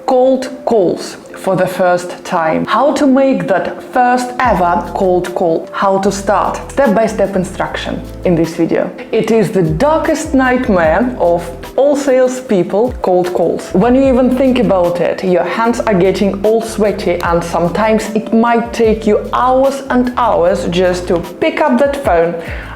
cold calls for the first time. How to make that first ever cold call. How to start. Step-by-step instruction in this video. It is the darkest nightmare of all salespeople, cold calls. When you even think about it, your hands are getting all sweaty and sometimes it might take you hours and hours just to pick up that phone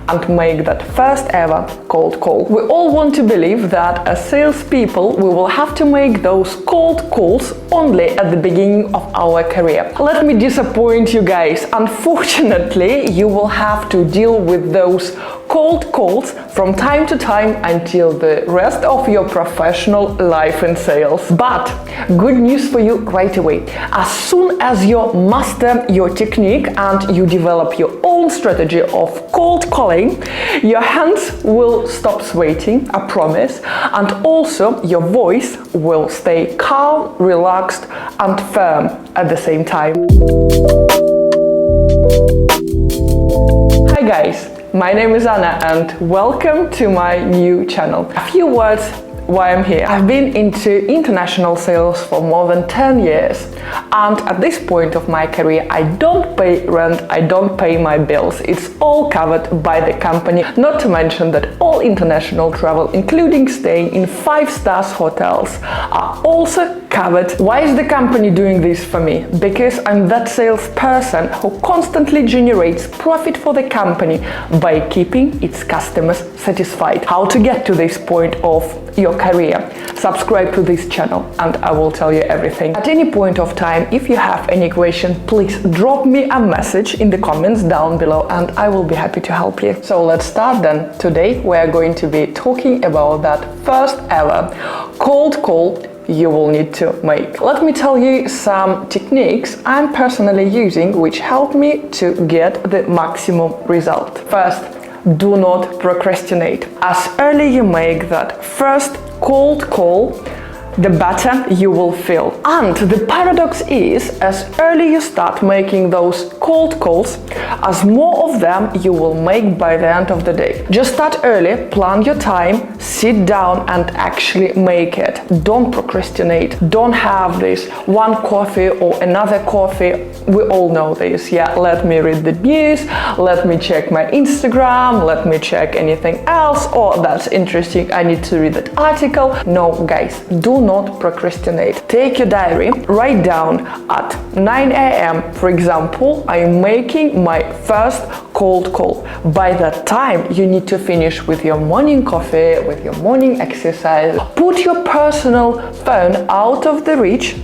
and make that first ever cold call. We all want to believe that as salespeople we will have to make those cold calls only at the beginning of our career. Let me disappoint you guys. Unfortunately, you will have to deal with those cold calls from time to time until the rest of your professional life in sales. But good news for you right away. As soon as you master your technique and you develop your own strategy of cold calling, your hands will stop sweating, I promise, and also your voice will stay calm, relaxed, and firm at the same time. Hi guys, my name is Anna and welcome to my new channel. A few words why I'm here. I've been into international sales for more than 10 years, and at this point of my career I don't pay rent, I don't pay my bills. It's all covered by the company, not to mention that all international travel, including staying in 5-star hotels, are also covered. Why is the company doing this for me? Because I'm that salesperson who constantly generates profit for the company by keeping its customers satisfied. How to get to this point of your career? Subscribe to this channel and I will tell you everything. At any point of time, if you have any question, please drop me a message in the comments down below and I will be happy to help you. So let's start then. Today we are going to be talking about that first ever cold call you will need to make. Let me tell you some techniques I'm personally using which help me to get the maximum result. First, do not procrastinate. As early you make that first cold call, the better you will feel. And the paradox is, as early you start making those cold calls, as more of them you will make by the end of the day. Just start early, plan your time, sit down and actually make it. Don't procrastinate. Don't have this one coffee or another coffee. We all know this. Yeah, let me read the news, let me check my Instagram, let me check anything else. Oh, that's interesting, I need to read that article. No, guys, do not procrastinate. Take your diary, write down at 9 a.m. for example, I'm making my first cold call. By that time, you need to finish with your morning coffee, with your morning exercise. Put your personal phone out of the reach,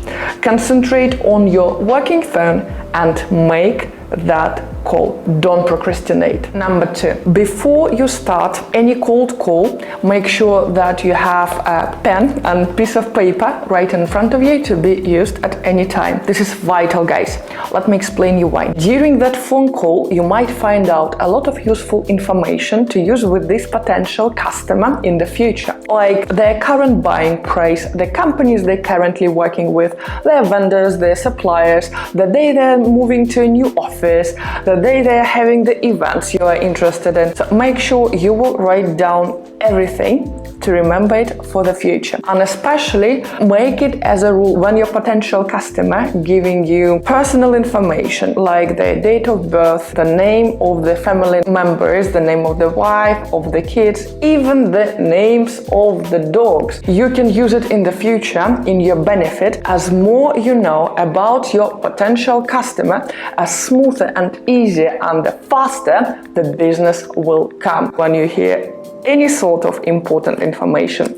concentrate on your working phone and make that call. Don't procrastinate. Number 2, before you start any cold call, make sure that you have a pen and piece of paper right in front of you to be used at any time. This is vital, guys. Let me explain you why. During that phone call, you might find out a lot of useful information to use with this potential customer in the future, like their current buying price, the companies they're currently working with, their vendors, their suppliers, the day they're moving to a new office, the day they're having the events you are interested in. So make sure you will write down everything to remember it for the future. And especially make it as a rule when your potential customer giving you personal information like their date of birth, the name of the family members, the name of the wife, of the kids, even the names of the dogs. You can use it in the future in your benefit. As more you know about your potential customer, as smoother and easier and faster the business will come. When you hear any sort of important information,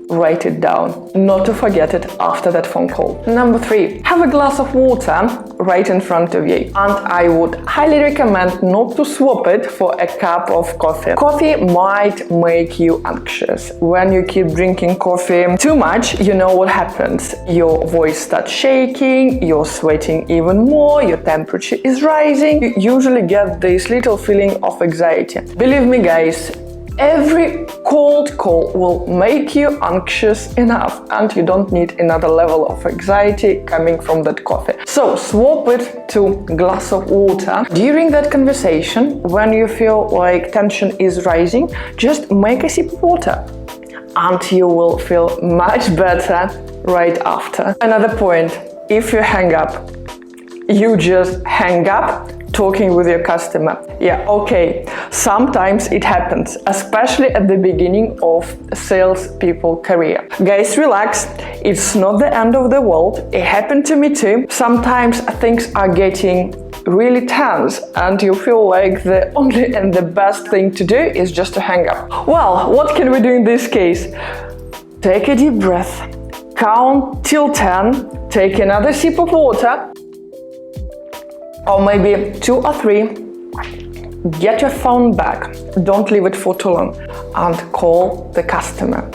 write it down, not to forget it after that phone call. Number 3, have a glass of water right in front of you, and I would highly recommend not to swap it for a cup of coffee. Coffee might make you anxious. When you keep drinking coffee too much, you know what happens. Your voice starts shaking, you're sweating even more, your temperature is rising. You usually get this little feeling of anxiety. Believe me, guys, every cold call will make you anxious enough and you don't need another level of anxiety coming from that coffee. So swap it to a glass of water. During that conversation, when you feel like tension is rising, just make a sip of water and you will feel much better right after. Another point, if you hang up, you just hang up talking with your customer. Yeah, okay, sometimes it happens, especially at the beginning of salespeople career. Guys, relax, it's not the end of the world. It happened to me too. Sometimes things are getting really tense and you feel like the only and the best thing to do is just to hang up. Well, what can we do in this case? Take a deep breath, count till 10, take another sip of water, or maybe 2 or 3, get your phone back, don't leave it for too long, and call the customer.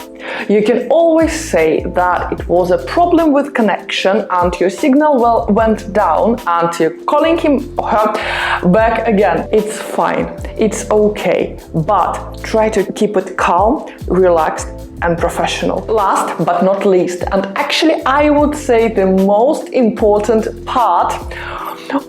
You can always say that it was a problem with connection and your signal went down and you're calling him or her back again. It's fine, it's okay, but try to keep it calm, relaxed, and professional. Last but not least, and actually I would say the most important part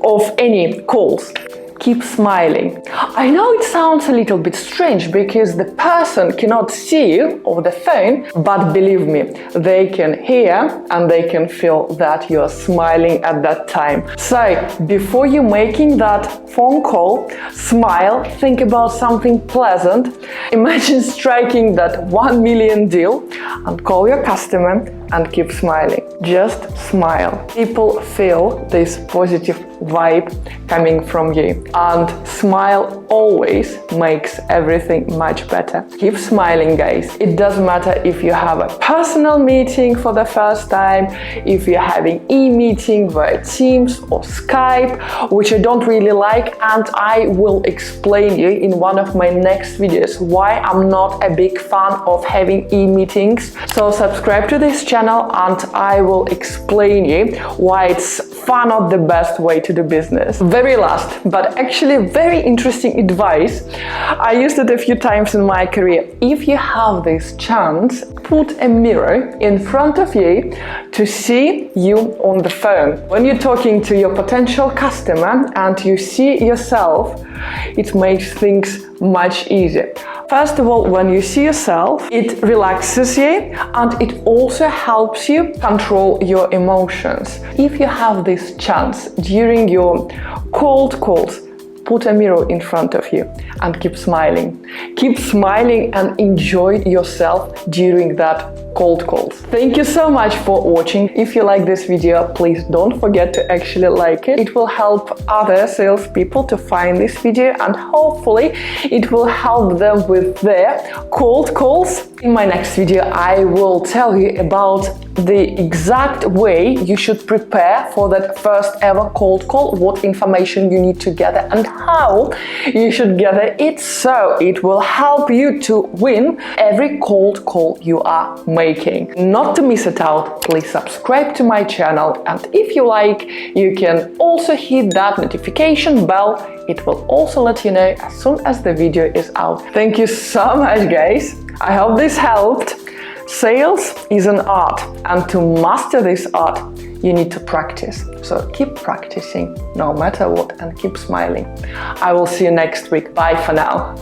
of any calls, keep smiling. I know it sounds a little bit strange because the person cannot see you over the phone, but believe me, they can hear and they can feel that you're smiling at that time. So before you making that phone call, smile, think about something pleasant. Imagine striking that 1 million deal and call your customer and keep smiling. Just smile. People feel this positive vibe coming from you, and smile always makes everything much better. Keep smiling, guys. It doesn't matter if you have a personal meeting for the first time, if you're having e-meeting via Teams or Skype, which I don't really like, and I will explain you in one of my next videos why I'm not a big fan of having e-meetings. So subscribe to this channel and I will explain you why it's far not the best way to do business. Very last, but actually very interesting advice. I used it a few times in my career. If you have this chance, put a mirror in front of you to see you on the phone. When you're talking to your potential customer and you see yourself, it makes things much easier. First of all, when you see yourself, it relaxes you and it also helps you control your emotions. If you have this chance during your cold calls, put a mirror in front of you and keep smiling. Keep smiling and enjoy yourself during that cold calls. Thank you so much for watching. If you like this video, please don't forget to actually like it. It will help other salespeople to find this video and hopefully it will help them with their cold calls. In my next video, I will tell you about the exact way you should prepare for that first ever cold call, what information you need to gather and how you should gather it so it will help you to win every cold call you are making. Not to miss it out, please subscribe to my channel, and if you like, you can also hit that notification bell. It will also let you know as soon as the video is out. Thank you so much, guys. I hope this helped. Sales is an art, and to master this art, you need to practice. So keep practicing no matter what and keep smiling. I will see you next week. Bye for now.